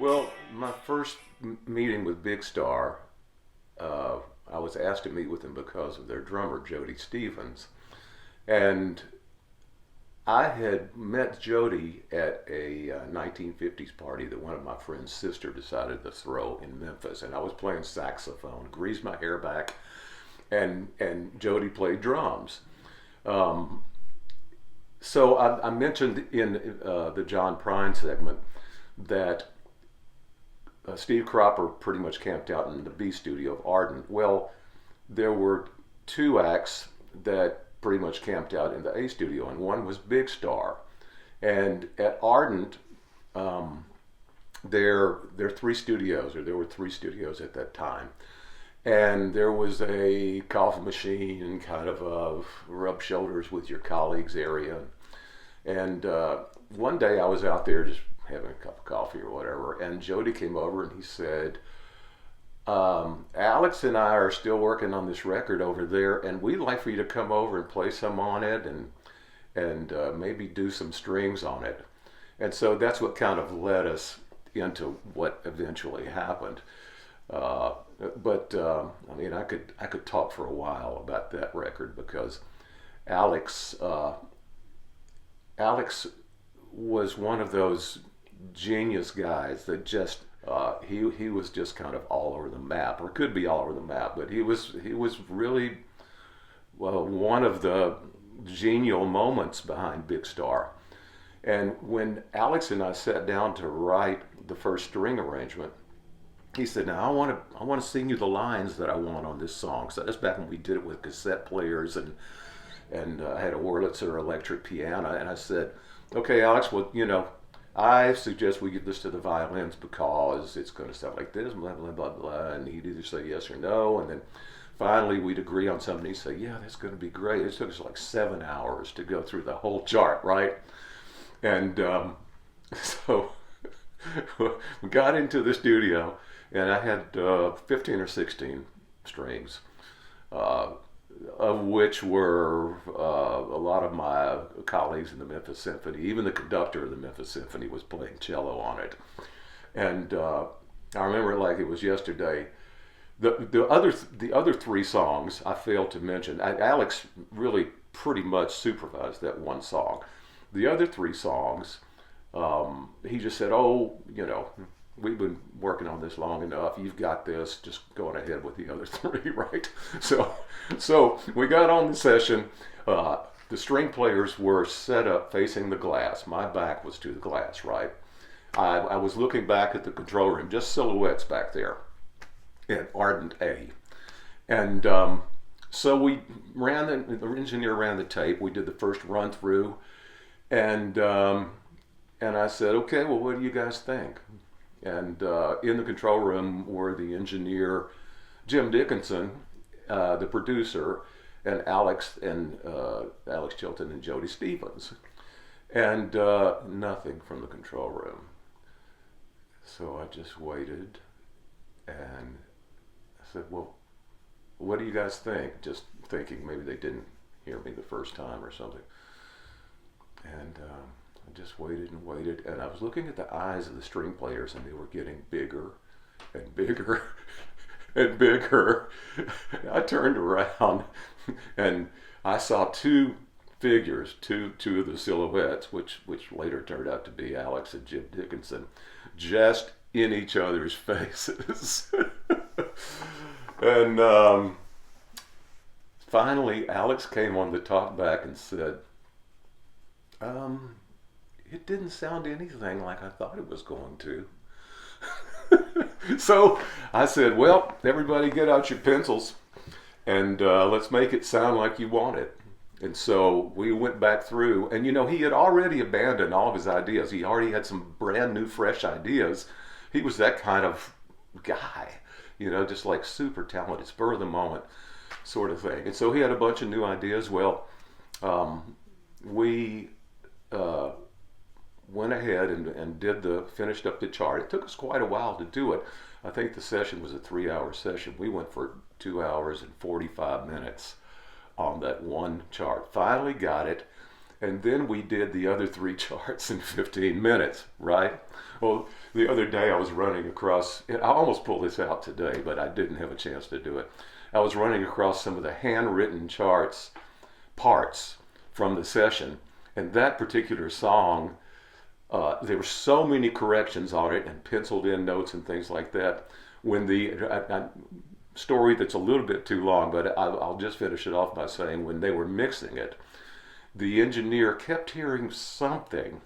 Well, my first meeting with Big Star, uh, I was asked to meet with them because of their drummer, Jody Stevens. And I had met Jody at a 1950s party that one of my friend's sister decided to throw in Memphis. And I was playing saxophone, greased my hair back, and Jody played drums. Um, so I mentioned in the John Prine segment that Steve Cropper pretty much camped out in the B studio of Ardent. Well, there were two acts that pretty much camped out in the A studio, and one was Big Star. And at Ardent, um, there are three studios, or there were three studios at that time. And there was a coffee machine and kind of a rub shoulders with your colleagues area. And one day I was out there just having a cup of coffee or whatever, and Jody came over and he said, Alex and I are still working on this record over there, and we'd like for you to come over and play some on it and maybe do some strings on it. And so that's what kind of led us into what eventually happened. Uh, but I mean, I could talk for a while about that record because Alex Alex was one of those genius guys that just he was just kind of all over the map, or could be all over the map, but he was really, well, one of the genial moments behind Big Star. And when Alex and I sat down to write the first string arrangement, he said, "Now I want to sing you the lines that I want on this song." So that's back when we did it with cassette players and I had a Wurlitzer electric piano. And I said, "Okay, Alex, well, I suggest we give this to the violins because it's going to sound like this, blah, blah, blah, blah." And he'd either say yes or no. And then finally we'd agree on something. He'd say, "Yeah, that's going to be great." It took us like 7 hours to go through the whole chart, right? And so we got into the studio, and I had 15 or 16 strings, uh, of which were a lot of my colleagues in the Memphis Symphony. Even the conductor of the Memphis Symphony was playing cello on it. And I remember it like it was yesterday. The other three songs I failed to mention. Alex really pretty much supervised that one song. The other three songs, he just said, "Oh, we've been working on this long enough. You've got this. Just going ahead with the other three," right? So we got on the session. The string players were set up facing the glass. My back was to the glass, right? I was looking back at the control room, just silhouettes back there at Ardent A. And so the engineer ran the tape. We did the first run through, and I said, "Okay, well, what do you guys think?" And in the control room were the engineer, Jim Dickinson, the producer, and Alex Chilton and Jody Stevens, and nothing from the control room. So I just waited, and I said, "Well, what do you guys think?" Just thinking maybe they didn't hear me the first time or something. And I just waited and waited, and I was looking at the eyes of the string players, and they were getting bigger and bigger and bigger. I turned around, and I saw two figures, two of the silhouettes, which later turned out to be Alex and Jim Dickinson, just in each other's faces. And finally, Alex came on the talk back and said, um, "It didn't sound anything like I thought it was going to." So I said, "Well, everybody get out your pencils and let's make it sound like you want it." And so we went back through, and he had already abandoned all of his ideas. He already had some brand new, fresh ideas. He was that kind of guy, just like super talented, spur of the moment sort of thing. And so he had a bunch of new ideas. Well, we uh, went ahead and finished up the chart. It took us quite a while to do it. I think the session was a 3-hour session. We went for 2 hours and 45 minutes on that one chart. Finally got it, and then we did the other three charts in 15 minutes, right? Well, the other day I was running across, I almost pulled this out today, but I didn't have a chance to do it. I was running across some of the handwritten charts parts from the session, and that particular song, there were so many corrections on it and penciled in notes and things like that. When the story that's a little bit too long, but I'll just finish it off by saying when they were mixing it, the engineer kept hearing something,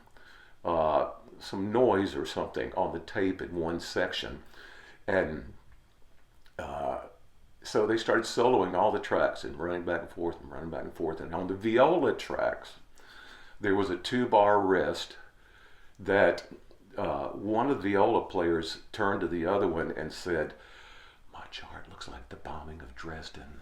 some noise or something on the tape in one section, and so they started soloing all the tracks and running back and forth and running back and forth. And on the viola tracks, there was a 2-bar rest that one of the viola players turned to the other one and said, "My chart looks like the bombing of Dresden."